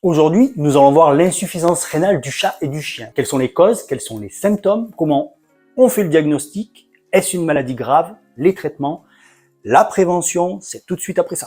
Aujourd'hui, nous allons voir l'insuffisance rénale du chat et du chien. Quelles sont les causes, quels sont les symptômes, comment on fait le diagnostic, est-ce une maladie grave, les traitements, la prévention, c'est tout de suite après ça.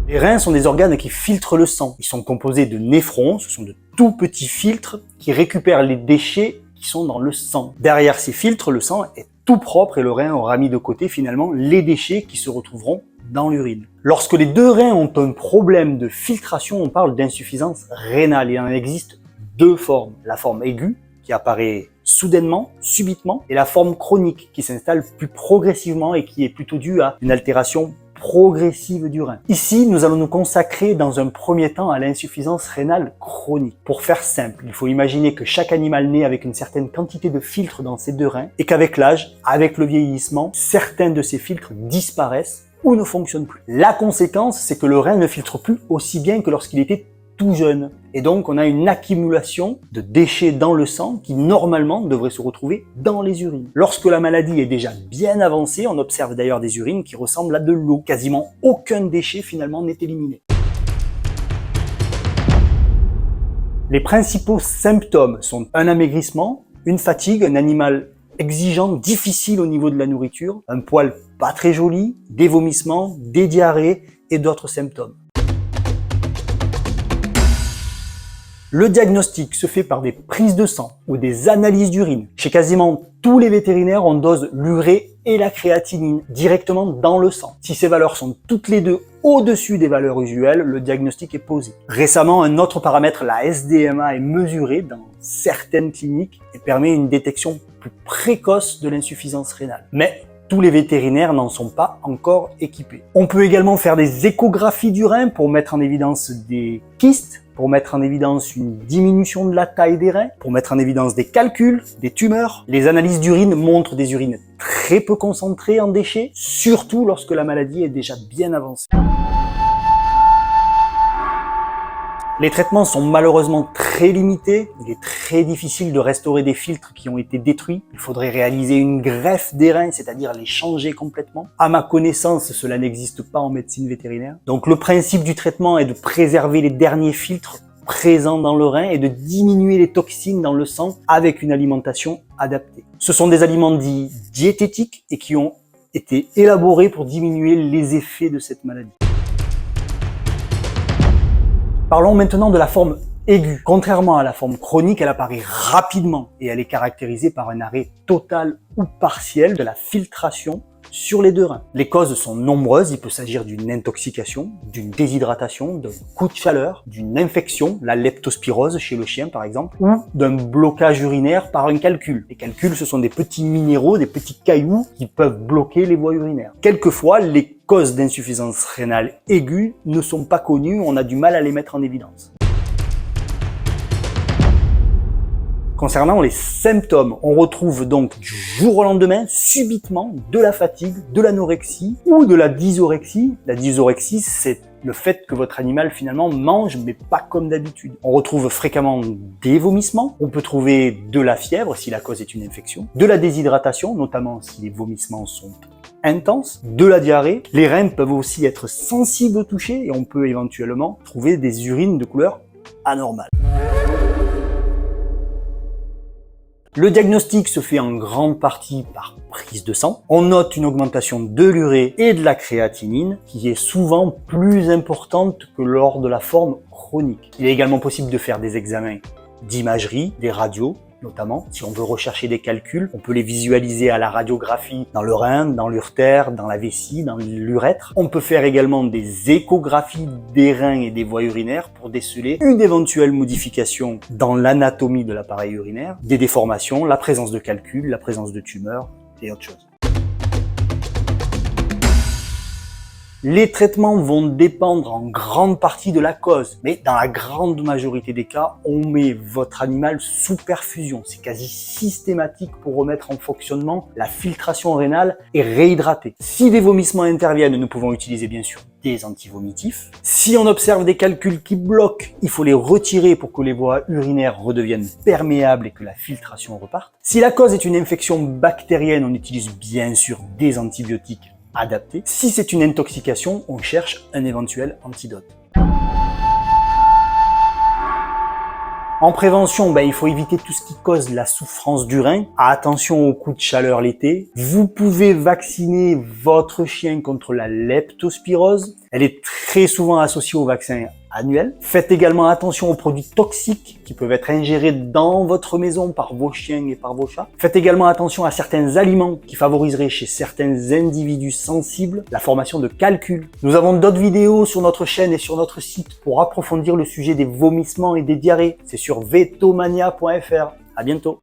Les reins sont des organes qui filtrent le sang. Ils sont composés de néphrons, ce sont de tout petits filtres qui récupèrent les déchets qui sont dans le sang. Derrière ces filtres, le sang est tout propre et le rein aura mis de côté finalement les déchets qui se retrouveront dans l'urine. Lorsque les deux reins ont un problème de filtration, on parle d'insuffisance rénale. Il en existe deux formes. La forme aiguë, qui apparaît soudainement, subitement, et la forme chronique, qui s'installe plus progressivement et qui est plutôt due à une altération progressive du rein. Ici, nous allons nous consacrer dans un premier temps à l'insuffisance rénale chronique. Pour faire simple, il faut imaginer que chaque animal naît avec une certaine quantité de filtres dans ses deux reins et qu'avec l'âge, avec le vieillissement, certains de ces filtres disparaissent ou ne fonctionnent plus. La conséquence, c'est que le rein ne filtre plus aussi bien que lorsqu'il était tout jeune. Et donc, on a une accumulation de déchets dans le sang qui, normalement, devrait se retrouver dans les urines. Lorsque la maladie est déjà bien avancée, on observe d'ailleurs des urines qui ressemblent à de l'eau. Quasiment aucun déchet, finalement, n'est éliminé. Les principaux symptômes sont un amaigrissement, une fatigue, un animal exigeant, difficile au niveau de la nourriture, un poil pas très joli, des vomissements, des diarrhées et d'autres symptômes. Le diagnostic se fait par des prises de sang ou des analyses d'urine. Chez quasiment tous les vétérinaires, on dose l'urée et la créatinine directement dans le sang. Si ces valeurs sont toutes les deux au-dessus des valeurs usuelles, le diagnostic est posé. Récemment, un autre paramètre, la SDMA, est mesuré dans certaines cliniques et permet une détection plus précoce de l'insuffisance rénale. Mais tous les vétérinaires n'en sont pas encore équipés. On peut également faire des échographies du rein pour mettre en évidence des kystes, pour mettre en évidence une diminution de la taille des reins, pour mettre en évidence des calculs, des tumeurs. Les analyses d'urine montrent des urines très peu concentrées en déchets, surtout lorsque la maladie est déjà bien avancée. Les traitements sont malheureusement très limités. Il est très difficile de restaurer des filtres qui ont été détruits. Il faudrait réaliser une greffe des reins, c'est-à-dire les changer complètement. À ma connaissance, cela n'existe pas en médecine vétérinaire. Donc le principe du traitement est de préserver les derniers filtres présents dans le rein et de diminuer les toxines dans le sang avec une alimentation adaptée. Ce sont des aliments dits diététiques et qui ont été élaborés pour diminuer les effets de cette maladie. Parlons maintenant de la forme aiguë. Contrairement à la forme chronique, elle apparaît rapidement et elle est caractérisée par un arrêt total ou partiel de la filtration sur les deux reins. Les causes sont nombreuses, il peut s'agir d'une intoxication, d'une déshydratation, d'un coup de chaleur, d'une infection, la leptospirose chez le chien par exemple, ou d'un blocage urinaire par un calcul. Les calculs, ce sont des petits minéraux, des petits cailloux qui peuvent bloquer les voies urinaires. Quelquefois, les causes d'insuffisance rénale aiguë ne sont pas connues, on a du mal à les mettre en évidence. Concernant les symptômes, on retrouve donc du jour au lendemain, subitement, de la fatigue, de l'anorexie ou de la dysorexie. La dysorexie, c'est le fait que votre animal finalement mange, mais pas comme d'habitude. On retrouve fréquemment des vomissements, on peut trouver de la fièvre si la cause est une infection, de la déshydratation, notamment si les vomissements sont intenses, de la diarrhée. Les reins peuvent aussi être sensibles au toucher et on peut éventuellement trouver des urines de couleur anormale. Le diagnostic se fait en grande partie par prise de sang. On note une augmentation de l'urée et de la créatinine qui est souvent plus importante que lors de la forme chronique. Il est également possible de faire des examens d'imagerie, des radios notamment. Si on veut rechercher des calculs, on peut les visualiser à la radiographie dans le rein, dans l'urtère, dans la vessie, dans l'urètre. On peut faire également des échographies des reins et des voies urinaires pour déceler une éventuelle modification dans l'anatomie de l'appareil urinaire, des déformations, la présence de calculs, la présence de tumeurs et autres choses. Les traitements vont dépendre en grande partie de la cause, mais dans la grande majorité des cas, on met votre animal sous perfusion. C'est quasi systématique pour remettre en fonctionnement la filtration rénale et réhydrater. Si des vomissements interviennent, nous pouvons utiliser bien sûr des antivomitifs. Si on observe des calculs qui bloquent, il faut les retirer pour que les voies urinaires redeviennent perméables et que la filtration reparte. Si la cause est une infection bactérienne, on utilise bien sûr des antibiotiques adaptés. Si c'est une intoxication, on cherche un éventuel antidote. En prévention, il faut éviter tout ce qui cause la souffrance du rein. Attention aux coups de chaleur l'été. Vous pouvez vacciner votre chien contre la leptospirose. Elle est très souvent associée au vaccin annuel. Faites également attention aux produits toxiques qui peuvent être ingérés dans votre maison par vos chiens et par vos chats. Faites également attention à certains aliments qui favoriseraient chez certains individus sensibles la formation de calculs. Nous avons d'autres vidéos sur notre chaîne et sur notre site pour approfondir le sujet des vomissements et des diarrhées. C'est sur vetomania.fr. À bientôt.